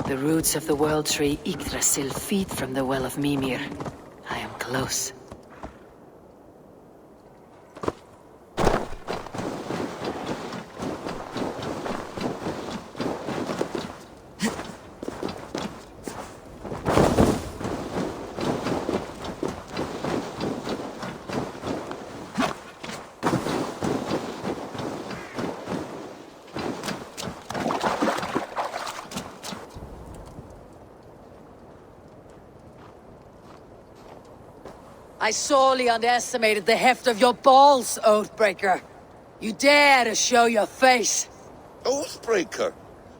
The roots of the world tree Yggdrasil feed from the well of Mimir. I am close. I sorely underestimated the heft of your balls, Oathbreaker. You dare to show your face. Oathbreaker,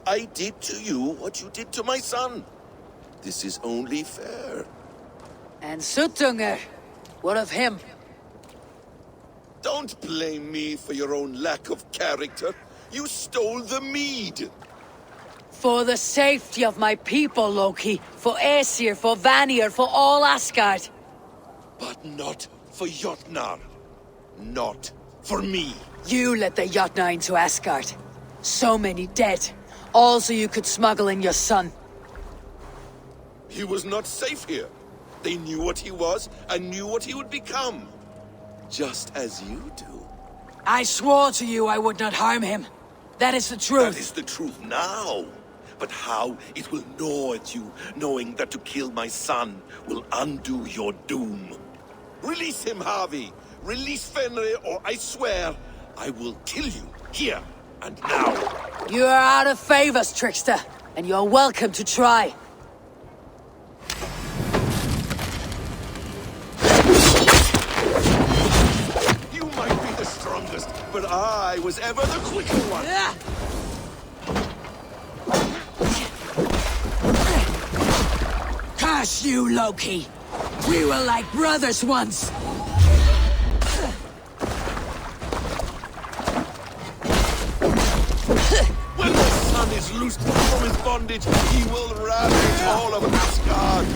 I did to you what you did to my son. This is only fair. And Suttungr, what of him? Don't blame me for your own lack of character. You stole the mead. For the safety of my people, Loki. For Aesir, for Vanir, for all Asgard. But not for Jotnar. Not for me. You let the Jotnar into Asgard. So many dead. All so you could smuggle in your son. He was not safe here. They knew what he was and knew what he would become. Just as you do. I swore to you I would not harm him. That is the truth. That is the truth now. But how it will gnaw at you, knowing that to kill my son will undo your doom. Release him, Harvey! Release Fenrir, or I swear, I will kill you, here and now. You are out of favors, trickster, and you're welcome to try. You might be the strongest, but I was ever the quicker one. Curse you, Loki! We were like brothers once! When the sun is loosed from his bondage, he will ravage all of Asgard.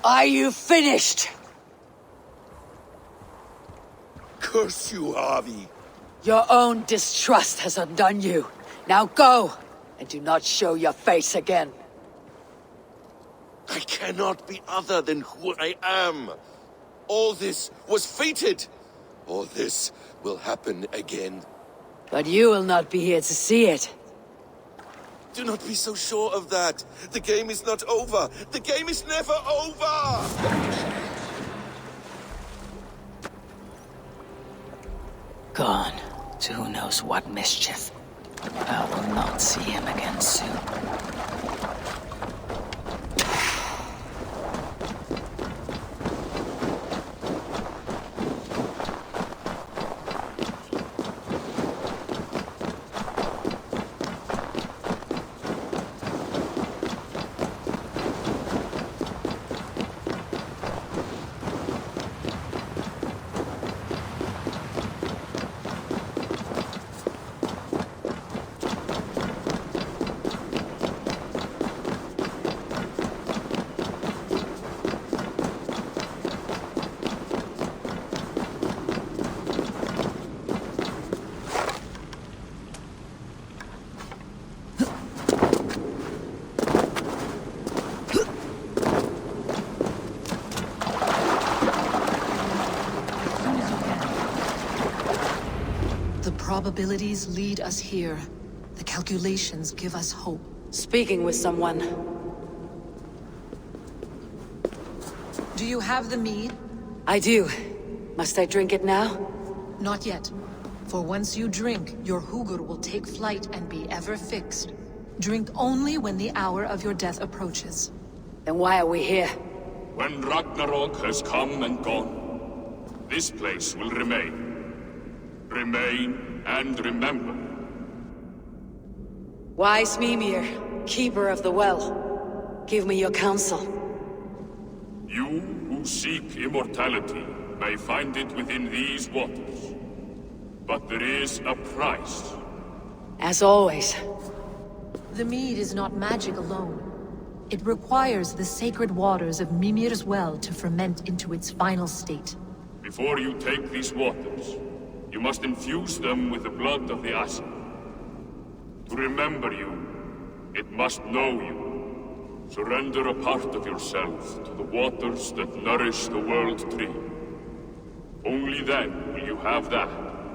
Are you finished? Curse you, Harvey. Your own distrust has undone you. Now go, and do not show your face again. I cannot be other than who I am. All this was fated. All this will happen again. But you will not be here to see it. Do not be so sure of that. The game is not over. The game is never over! Gone to who knows what mischief. I will not see him again soon. Probabilities lead us here. The calculations give us hope. Speaking with someone. Do you have the mead? I do. Must I drink it now? Not yet. For once you drink, your Hugur will take flight and be ever fixed. Drink only when the hour of your death approaches. Then why are we here? When Ragnarok has come and gone, this place will remain. Remain and remember. Wise Mimir, keeper of the well, give me your counsel. You who seek immortality may find it within these waters. But there is a price. As always. The mead is not magic alone. It requires the sacred waters of Mimir's well to ferment into its final state. Before you take these waters, You must infuse them with the blood of the Aesir. To remember you, it must know you. Surrender a part of yourself to the waters that nourish the World Tree. Only then will you have that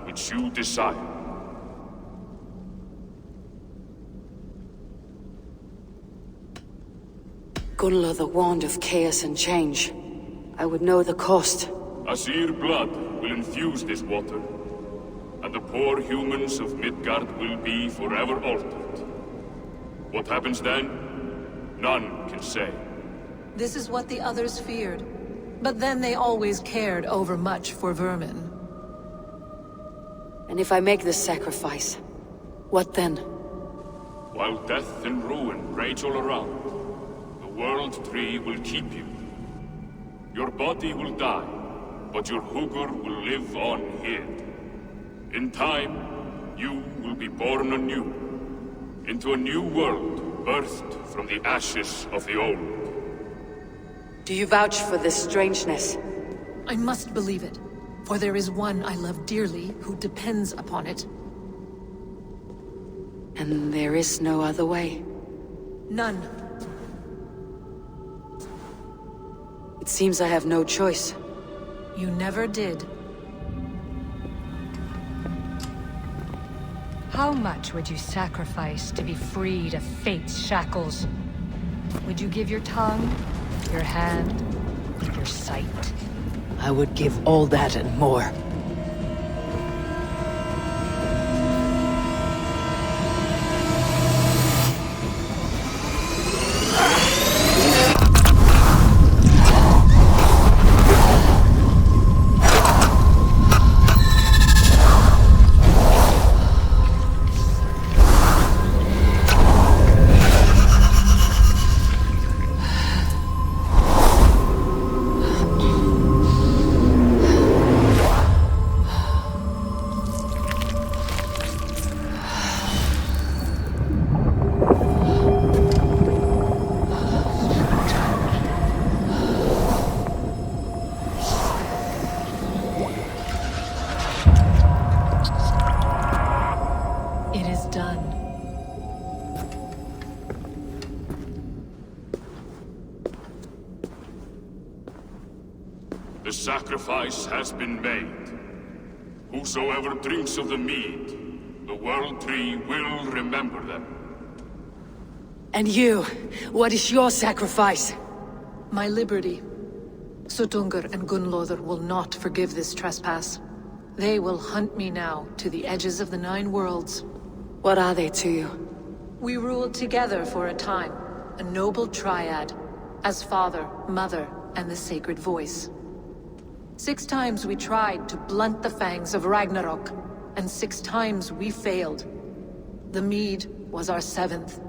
which you desire. Gunla, the wand of chaos and change. I would know the cost. Aesir blood will infuse this water, and the poor humans of Midgard will be forever altered. What happens then? None can say. This is what the others feared. But then they always cared overmuch for vermin. And if I make this sacrifice, what then? While death and ruin rage all around, the World Tree will keep you. Your body will die, but your Hugur will live on here. In time, you will be born anew, into a new world birthed from the ashes of the old. Do you vouch for this strangeness? I must believe it, for there is one I love dearly who depends upon it. And there is no other way? None. It seems I have no choice. You never did. How much would you sacrifice to be freed of fate's shackles? Would you give your tongue, your hand, your sight? I would give all that and more. The sacrifice has been made. Whosoever drinks of the mead, the World Tree will remember them. And you, what is your sacrifice? My liberty. Suttungr and Gunnlóðr will not forgive this trespass. They will hunt me now to the edges of the 9 worlds. What are they to you? We ruled together for a time, a noble triad, as father, mother, and the sacred voice. 6 times we tried to blunt the fangs of Ragnarok, and 6 times we failed. The mead was our 7th.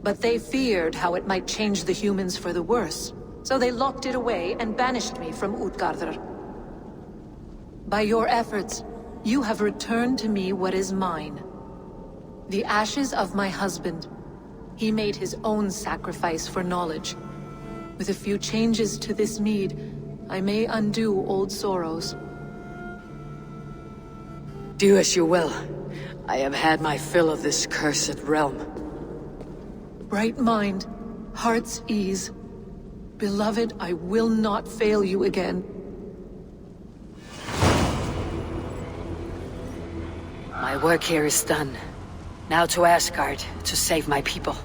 But they feared how it might change the humans for the worse, so they locked it away and banished me from Utgardr. By your efforts, you have returned to me what is mine. The ashes of my husband. He made his own sacrifice for knowledge. With a few changes to this mead, I may undo old sorrows. Do as you will. I have had my fill of this cursed realm. Bright mind, heart's ease. Beloved, I will not fail you again. My work here is done. Now to Asgard, to save my people.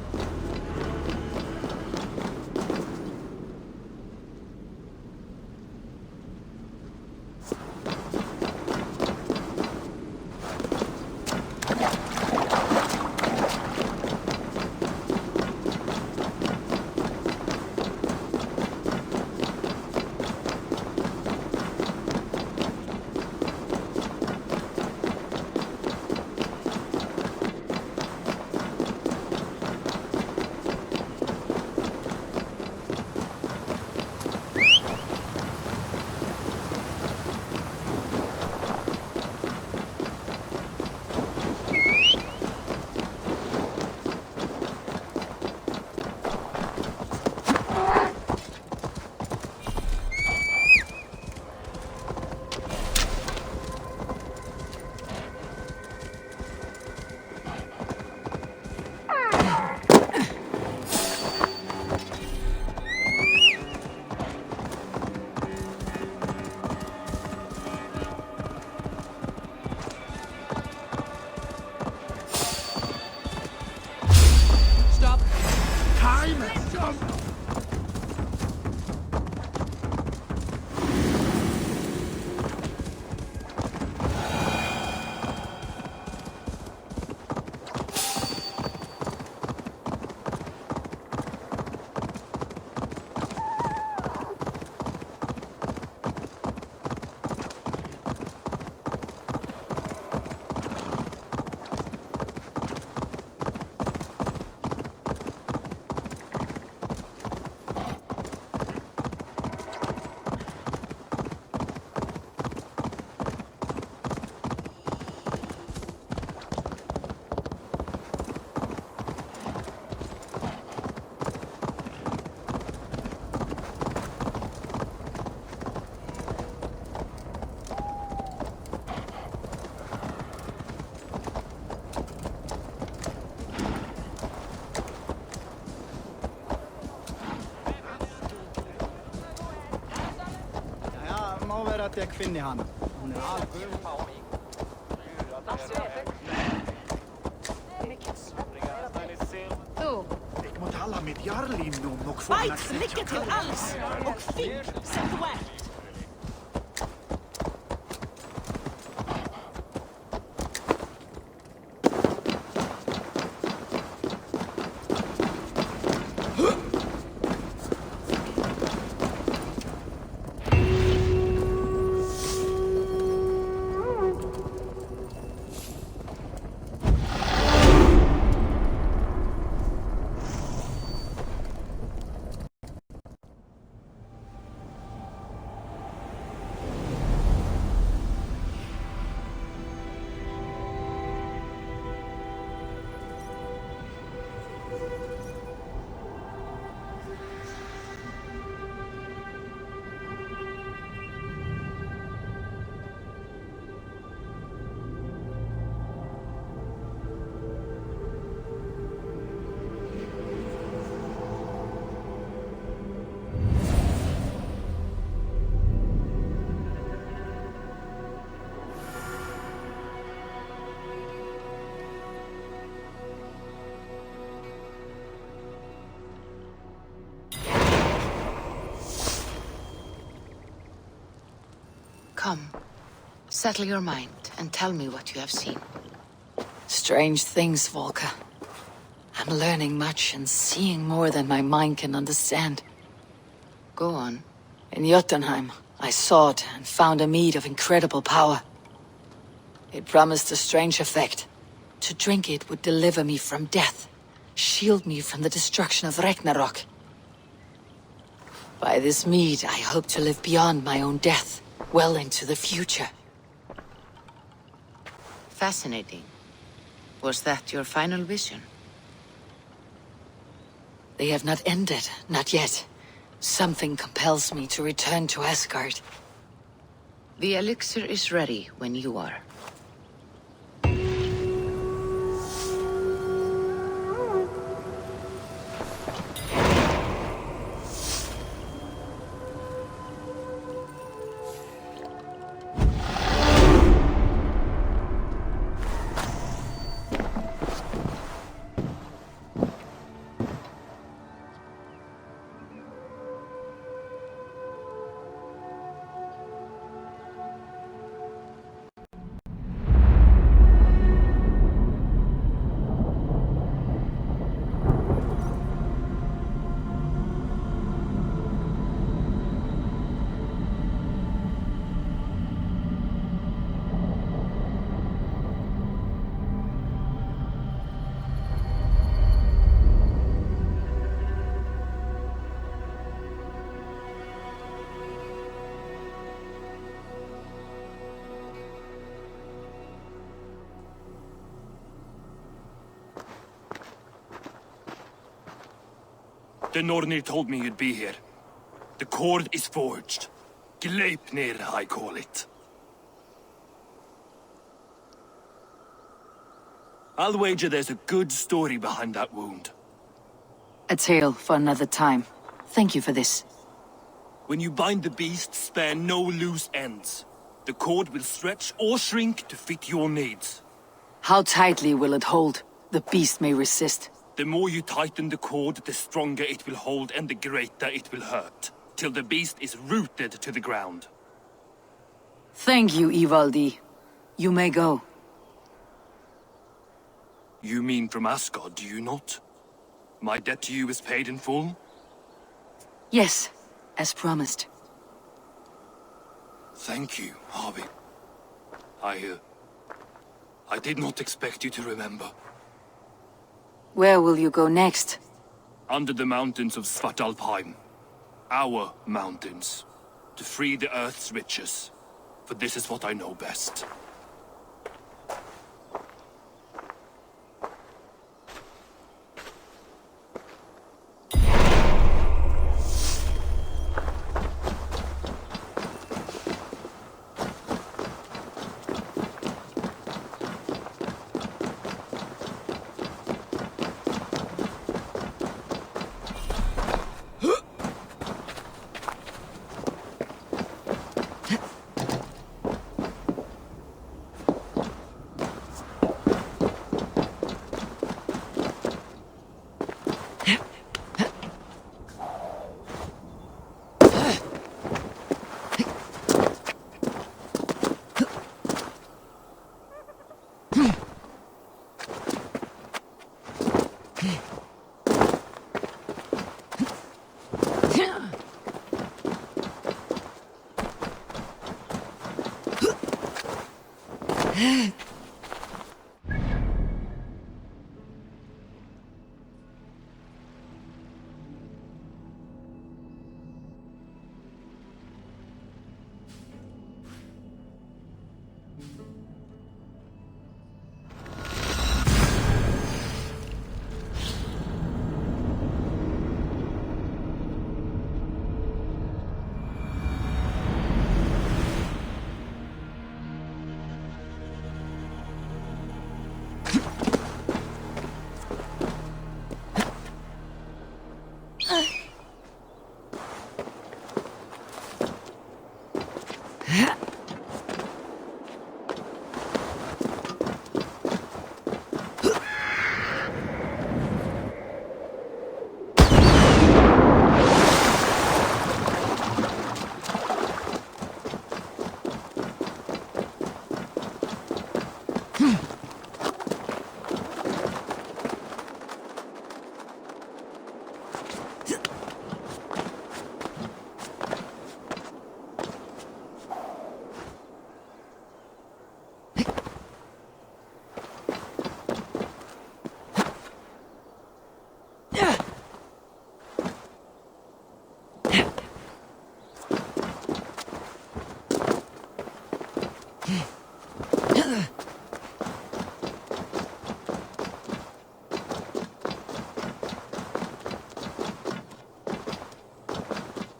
jeg kvinne han. Hun er alvor. Ik moet alla mitt jarlin om och få Fights, lycka till alls! Och fint, sätt värt! Come, settle your mind and tell me what you have seen. Strange things, Volker. I'm learning much and seeing more than my mind can understand. Go on. In Jotunheim, I sought and found a mead of incredible power. It promised a strange effect. To drink it would deliver me from death, shield me from the destruction of Ragnarok. By this mead, I hope to live beyond my own death, well into the future. Fascinating. Was that your final vision? They have not ended, not yet. Something compels me to return to Asgard. The elixir is ready when you are. The Nornir told me you'd be here. The cord is forged. Gleipnir, I call it. I'll wager there's a good story behind that wound. A tale for another time. Thank you for this. When you bind the beast, spare no loose ends. The cord will stretch or shrink to fit your needs. How tightly will it hold? The beast may resist. The more you tighten the cord, the stronger it will hold and the greater it will hurt, till the beast is rooted to the ground. Thank you, Ivaldi. You may go. You mean from Asgard, do you not? My debt to you is paid in full? Yes, as promised. Thank you, Harvey. I did not expect you to remember. Where will you go next? Under the mountains of Svartalfheim. Our mountains. To free the Earth's riches. For this is what I know best.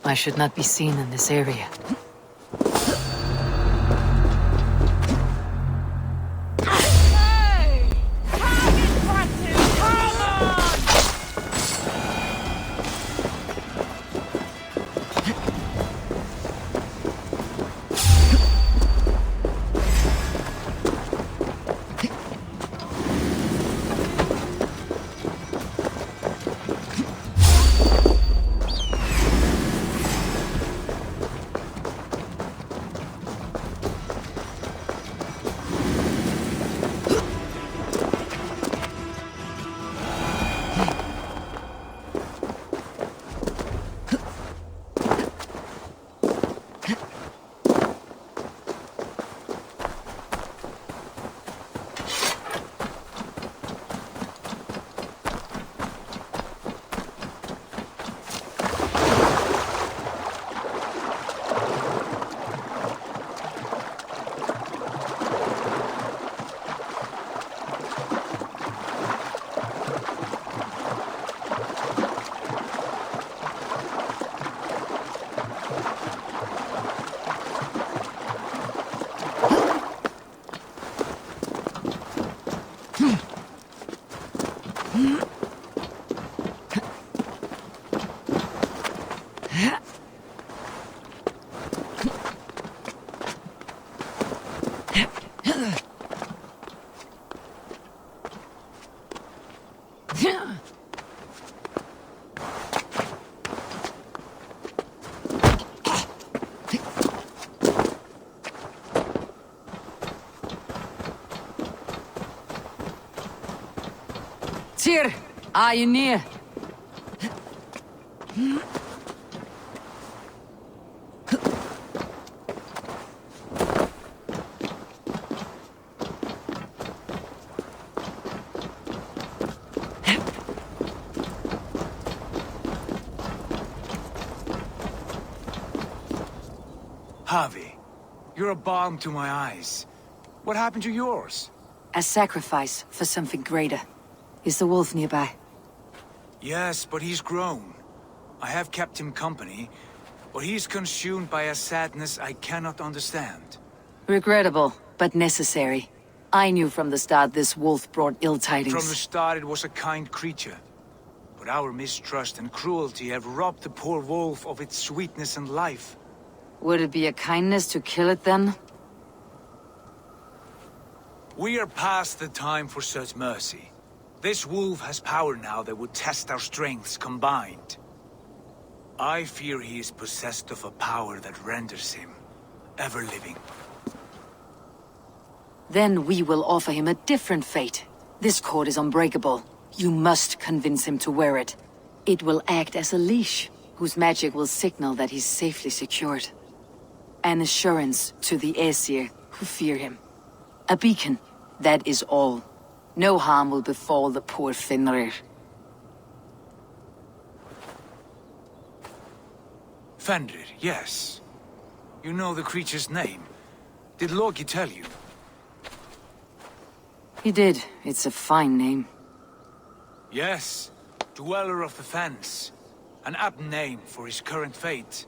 I should not be seen in this area. Tyr, are you near? Javi, you're a balm to my eyes. What happened to yours? A sacrifice for something greater. Is the wolf nearby? Yes, but he's grown. I have kept him company, but he's consumed by a sadness I cannot understand. Regrettable, but necessary. I knew from the start this wolf brought ill tidings. From the start it was a kind creature. But our mistrust and cruelty have robbed the poor wolf of its sweetness and life. Would it be a kindness to kill it then? We are past the time for such mercy. This wolf has power now that would test our strengths combined. I fear he is possessed of a power that renders him ever-living. Then we will offer him a different fate. This cord is unbreakable. You must convince him to wear it. It will act as a leash, whose magic will signal that he's safely secured. An assurance to the Aesir who fear him. A beacon, that is all. No harm will befall the poor Fenrir. Fenrir, yes. You know the creature's name. Did Loki tell you? He did. It's a fine name. Yes. Dweller of the Fens. An apt name for his current fate.